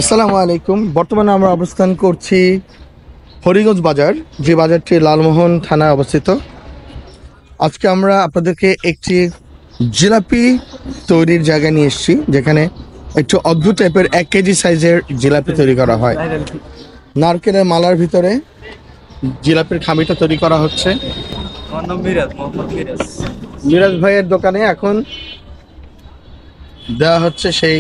আসসালামু আলাইকুম। বর্তমানে আমরা অবস্থান করছি হরিগঞ্জ বাজার, যে বাজারটি লালমোহন থানায় অবস্থিত। আজকে আমরা আপনাদেরকে একটি জিলাপি তৈরির জায়গা নিয়ে এসেছি, যেখানে একটু অদ্ভুত টাইপের 1 কেজি সাইজের জিলাপি তৈরি করা হয়। নারকেলের মালার ভিতরে জিলাপির খামিটা তৈরি করা হচ্ছে। মিরাজ ভাইয়ের দোকানে এখন দেওয়া হচ্ছে সেই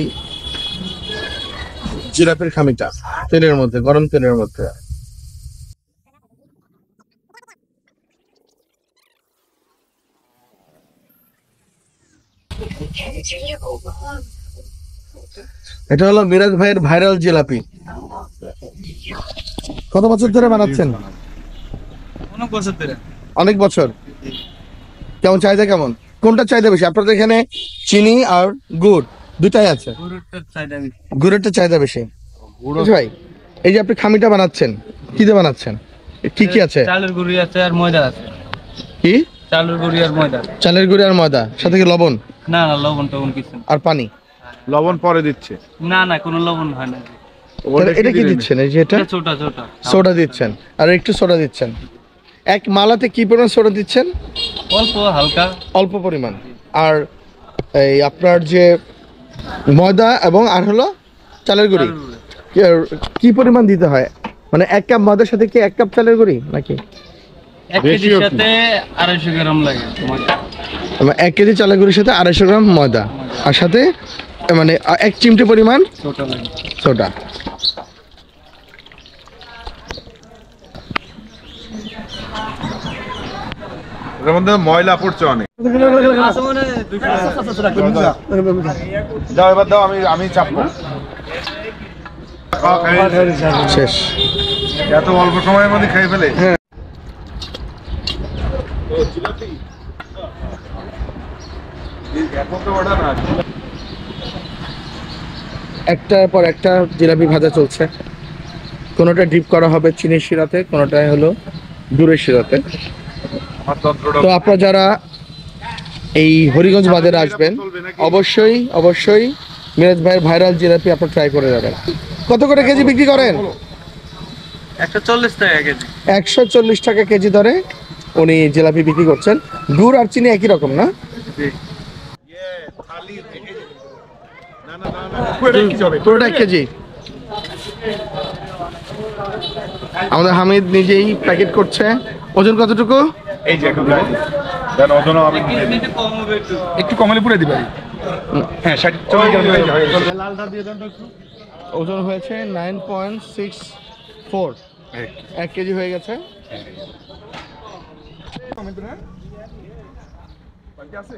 জিলাপির খামিটা তেলের মধ্যে, গরম তেলের মধ্যে। এটা হলো মিরাজ ভাইয়ের ভাইরাল জিলাপি। কত বছর ধরে বানাচ্ছেন? অনেক বছর। কেমন চাহিদা, কেমন কোনটা চাহিদা বেশি আপনাদের এখানে? চিনি আর গুড় দুটাই আছে? গুড়েরটা চাহিদা বেশি। ভাই, এই যে আপনি খামিটা বানাচ্ছেন, কি দিয়ে বানাচ্ছেন? কি কি আছে? চালের গুঁড়ি আছে আর ময়দা আছে। কি? চালের গুঁড়ি আর ময়দা। চালের গুঁড়ি আর ময়দা, সাথে কি লবণ? না না, লবণ টবণ কিছু না। আর পানি? লবণ পরে দিচ্ছে। না না, কোনো লবণ হয় না। এটা কি দিচ্ছেন? এই যে এটা ছোটা ছোটা সোডা দিচ্ছেন, আর একটু সোডা দিচ্ছেন। এক মালাতে কি পরিমাণ সোডা দিচ্ছেন? অল্প হালকা, অল্প পরিমাণ। আর এই আপনার যে ময়দা এবং আর হলো চালের গুঁড়ি, কি পরিমাণ দিতে হয়? মানে 1 কাপ ময়দার সাথে কি 1 কাপ চালের গুঁড়ি নাকি? 1 কেজির সাথে 250 গ্রাম লাগে ময়দা। 1 কেজি চালের গুঁড়ির সাথে 250 গ্রাম ময়দা, আর সাথে মানে 1 চিমটে পরিমাণ ছোটা লাগে সোডা। এর মধ্যে ময়লা পড়ছে অনেক। দাও এবার দাও, আমি চাপবো। শেষ। এত অল্প সময়ের মধ্যে খেয়ে ফেলে। একটার পর একটা জিলাপি ভাজা চলছে। কোনোটা ডিপ করা হবে চিনির শিরাতে, কোনোটাই হলো গুড়ের শিরাতে। তো আপনারা যারা এই হরিগঞ্জ বাজারে আসবেন, অবশ্যই অবশ্যই মিরাজ ভাইয়ের ভাইরাল জিলাপি আপনারা ট্রাই করে যাবেন। কত করে কেজি বিক্রি করেন? 140 টাকা কেজি। 140 টাকা কেজি দরে উনি জিলাপি বিক্রি করছেন। গুড় আর চিনি একই রকম না? পুরোটা 1 কেজি। আমাদের হামিদ নিজেই প্যাকেট করছে। ওজন কতটুকু? এই যে এখন দেন ওজন আমি একটু কমলে পুরে দিবেন। হ্যাঁ 40 গ্রাম হয়ে গেছে। লালটা দিয়ে দেন একটু। ওজন হয়েছে 9.64। 1 কেজি হয়ে গেছে। কমে দিন, হ্যাঁ? বাকি আছে?